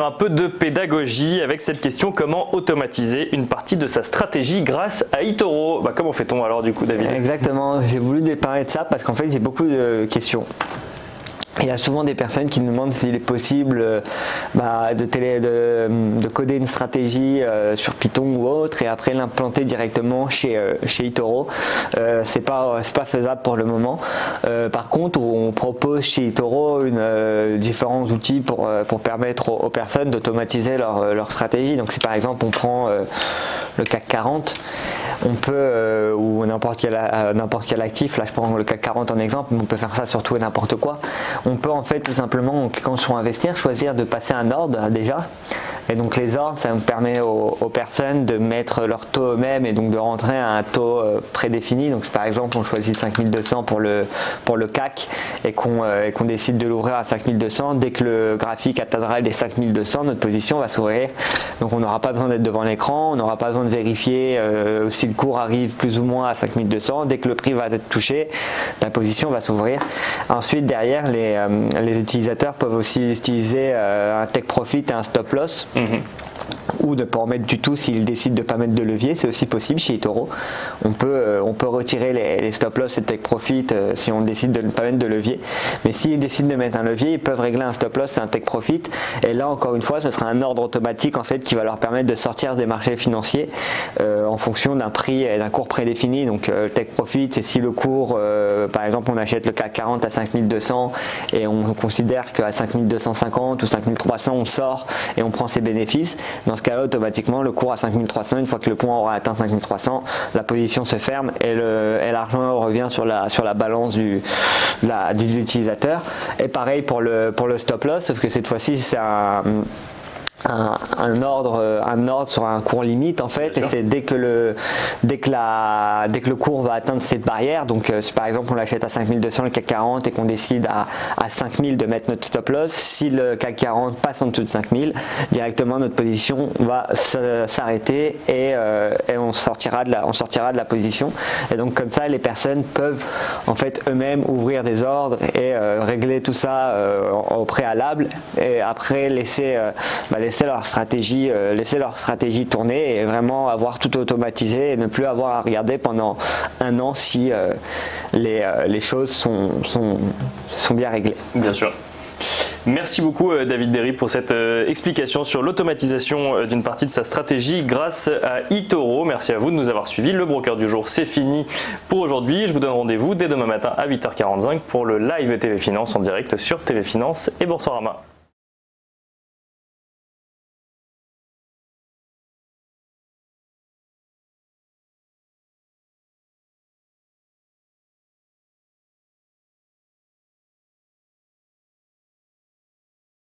faire un peu de pédagogie avec cette question: comment automatiser une partie de sa stratégie grâce à eToro? Comment fait-on alors du coup, David? Exactement, j'ai voulu parler de ça parce qu'en fait j'ai beaucoup de questions. Il y a souvent des personnes qui nous demandent s'il est possible de coder une stratégie sur Python ou autre et après l'implanter directement chez eToro. C'est pas faisable pour le moment. Par contre, on propose chez eToro différents outils pour permettre aux personnes d'automatiser leur stratégie. Donc si par exemple on prend le CAC 40, on peut, ou n'importe quel actif, là je prends le CAC 40 en exemple, mais on peut faire ça sur tout et n'importe quoi. On peut en fait tout simplement, en cliquant sur investir, choisir de passer un ordre déjà. Et donc les ordres, ça me permet aux personnes de mettre leur taux eux-mêmes et donc de rentrer à un taux prédéfini. Donc si par exemple on choisit 5200 pour le CAC et qu'on décide de l'ouvrir à 5200, dès que le graphique atteindra les 5200, notre position va s'ouvrir. Donc on n'aura pas besoin d'être devant l'écran, on n'aura pas besoin de vérifier si le cours arrive plus ou moins à 5200. Dès que le prix va être touché, la position va s'ouvrir. Ensuite derrière, les utilisateurs peuvent aussi utiliser un take profit et un stop loss. Ou ne pas en mettre du tout s'ils décident de ne pas mettre de levier, c'est aussi possible chez eToro. On peut retirer les stop loss et take profit si on décide de ne pas mettre de levier. Mais s'ils décident de mettre un levier, ils peuvent régler un stop loss et un take profit. Et là encore une fois, ce sera un ordre automatique en fait qui va leur permettre de sortir des marchés financiers en fonction d'un prix et d'un cours prédéfini. Donc take profit, c'est si le cours, par exemple, on achète le CAC 40 à 5200 et on considère qu'à 5250 ou 5300 on sort et on prend ses bénéfices. Dans ce cas-là, automatiquement, le cours à 5300, une fois que le point aura atteint 5300, la position se ferme et l'argent revient sur la balance de l'utilisateur. Et pareil pour le stop loss, sauf que cette fois-ci, c'est un ordre sur un cours limite en fait, et c'est dès que le cours va atteindre cette barrière. Donc si par exemple on l'achète à 5200 le CAC 40 et qu'on décide à 5000 de mettre notre stop loss, si le CAC 40 passe en dessous de 5000, directement notre position va s'arrêter et on sortira de la position. Et donc comme ça les personnes peuvent en fait eux-mêmes ouvrir des ordres et régler tout ça au préalable, et après laisser leur stratégie tourner et vraiment avoir tout automatisé et ne plus avoir à regarder pendant un an si les choses sont bien réglées. Bien sûr. Merci beaucoup David Derry pour cette explication sur l'automatisation d'une partie de sa stratégie grâce à eToro. Merci à vous de nous avoir suivis. Le broker du jour, c'est fini pour aujourd'hui. Je vous donne rendez-vous dès demain matin à 8h45 pour le live TV Finance en direct sur TV Finance et Boursorama.